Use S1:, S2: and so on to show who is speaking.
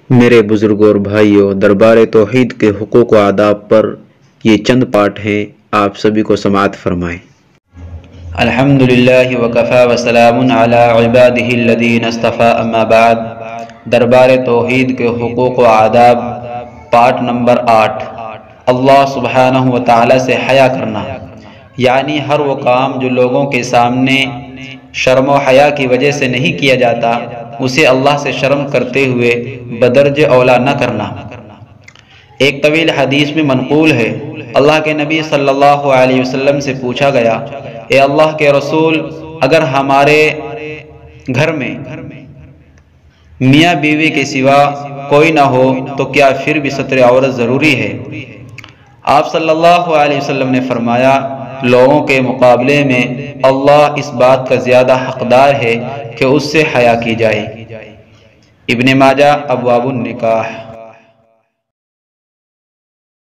S1: میرے بزرگوں اور بھائیوں، دربار توحید کے حقوق و آداب پر یہ چند پارٹ ہیں، آپ سبھی کو سماعت فرمائیں۔
S2: الحمدللہ وکفی وسلام علی عبادہ الذین اصطفی، اما بعد۔ دربار توحید کے حقوق و آداب، پارٹ نمبر 8۔ اللہ سبحانہ و تعالی سے حیا کرنا، یعنی ہر وہ کام جو لوگوں کے سامنے شرم و حیا کی وجہ سے نہیں کیا جاتا، اسے اللہ سے شرم کرتے ہوئے بدرجہ اولا نہ کرنا۔ ایک طویل حدیث میں منقول ہے، اللہ کے نبی صلی اللہ علیہ وسلم سے پوچھا گیا، اے اللہ کے رسول، اگر ہمارے گھر میں میاں بیوی کے سوا کوئی نہ ہو تو کیا پھر بھی ستر عورت ضروری ہے؟ آپ صلی اللہ علیہ وسلم نے فرمایا، لوگوں کے مقابلے میں اللہ اس بات کا زیادہ حقدار ہے کہ اس سے حیا کی جائے۔ ابن ماجہ ابواب النکاح۔